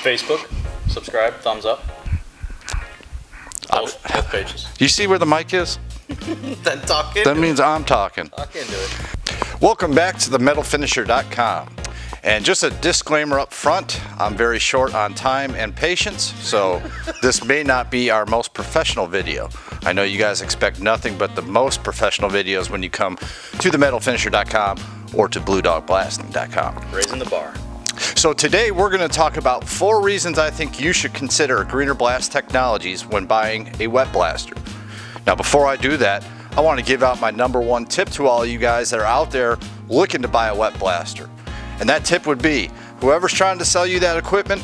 Facebook, subscribe, thumbs up. Both pages. You see where the mic is? Then talk into That means I'm talking. Talk into it. Welcome back to the metalfinisher.com. And just a disclaimer up front, I'm very short on time and patience, so this may not be our most professional video. I know you guys expect nothing but the most professional videos when you come to the metalfinisher.com or to bluedogblasting.com. Raising the bar. So today we're going to talk about 4 reasons I think you should consider Greener Blast Technologies when buying a wet blaster. Now before I do that, I want to give out my number 1 tip to all you guys that are out there looking to buy a wet blaster. And that tip would be, whoever's trying to sell you that equipment,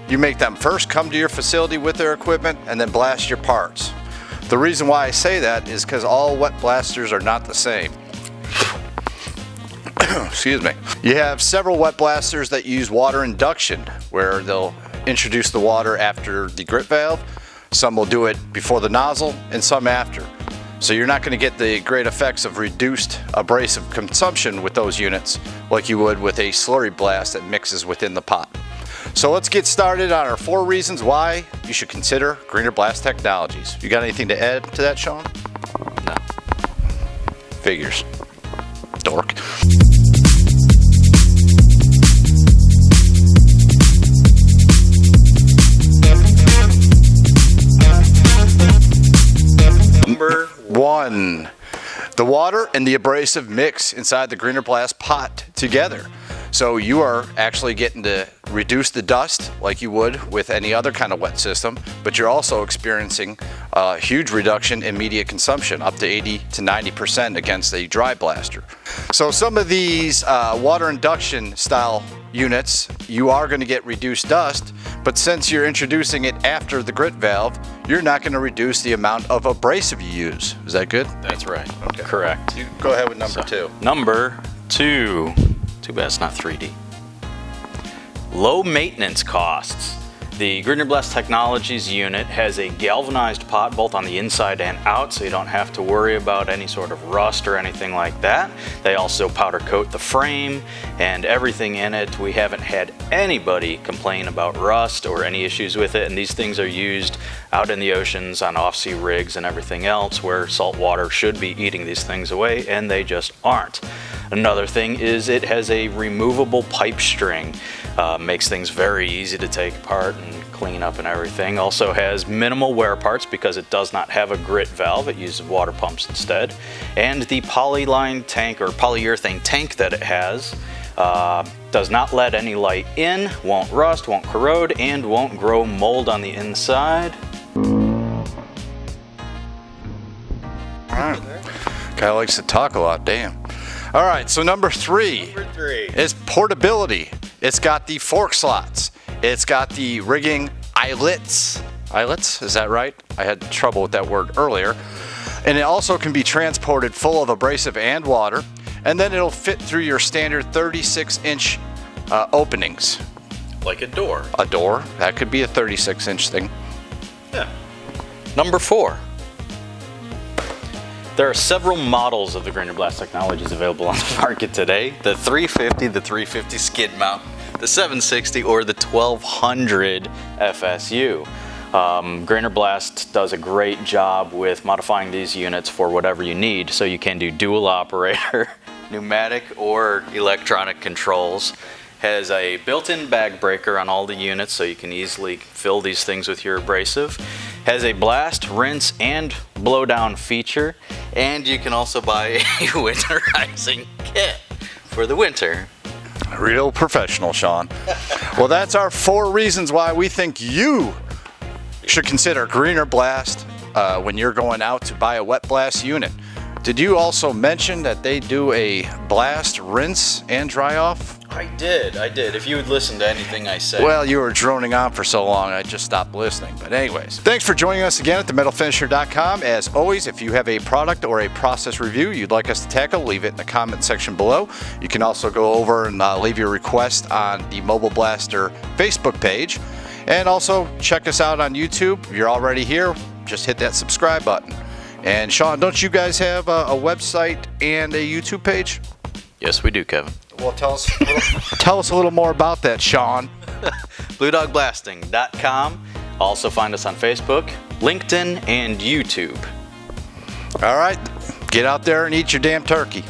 you make them first come to your facility with their equipment and then blast your parts. The reason why I say that is because all wet blasters are not the same. Excuse me. You have several wet blasters that use water induction, where they'll introduce the water after the grit valve. Some will do it before the nozzle and some after. So you're not going to get the great effects of reduced abrasive consumption with those units like you would with a slurry blast that mixes within the pot. So let's get started on our 4 reasons why you should consider Greener Blast Technologies. You got anything to add to that, Sean? No. Figures. Dork. Number 1. The water and the abrasive mix inside the Greener Blast pot together. So you are actually getting to reduce the dust like you would with any other kind of wet system, but you're also experiencing a huge reduction in media consumption, up to 80 to 90% against a dry blaster. So some of these water induction style units, you are going to get reduced dust, but since you're introducing it after the grit valve, you're not going to reduce the amount of abrasive you use. Is that good? That's right. Okay. Correct. You go ahead with number 2. Number 2. Too bad it's not 3D. Low maintenance costs. The Greener Blast Technologies unit has a galvanized pot both on the inside and out, so you don't have to worry about any sort of rust or anything like that. They also powder coat the frame and everything in it. We haven't had anybody complain about rust or any issues with it, and these things are used out in the oceans on off-sea rigs and everything else where salt water should be eating these things away, and they just aren't. Another thing is it has a removable pipe string. Makes things very easy to take apart and clean up and everything. Also has minimal wear parts because it does not have a grit valve. It uses water pumps instead. And the polyline tank or polyurethane tank that it has does not let any light in, won't rust, won't corrode, and won't grow mold on the inside. Guy likes to talk a lot, damn. All right, so number 3 is portability. It's got the fork slots. It's got the rigging eyelets. Eyelets, is that right? I had trouble with that word earlier. And it also can be transported full of abrasive and water. And then it'll fit through your standard 36-inch openings. Like a door. A door, that could be a 36-inch thing. Yeah. Number 4. There are several models of the Greener Blast Technologies available on the market today. The 350, the 350 skid mount, the 760, or the 1200 FSU. Greener Blast does a great job with modifying these units for whatever you need. So you can do dual operator, pneumatic or electronic controls. Has a built-in bag breaker on all the units so you can easily fill these things with your abrasive. Has a blast, rinse, and blow down feature. And you can also buy a winterizing kit for the winter. Real professional, Sean. Well, that's our 4 reasons why we think you should consider Greener Blast when you're going out to buy a wet blast unit. Did you also mention that they do a blast, rinse, and dry off? I did. If you would listen to anything I said. Well, you were droning on for so long, I just stopped listening. But anyways, thanks for joining us again at themetalfinisher.com. As always, if you have a product or a process review you'd like us to tackle, leave it in the comment section below. You can also go over and leave your request on the Mobile Blaster Facebook page. And also, check us out on YouTube. If you're already here, just hit that subscribe button. And Sean, don't you guys have a website and a YouTube page? Yes, we do, Kevin. Well, tell us a little more about that, Sean. bluedogblasting.com. Also find us on Facebook, LinkedIn, and YouTube. All right, get out there and eat your damn turkey.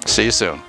See you soon.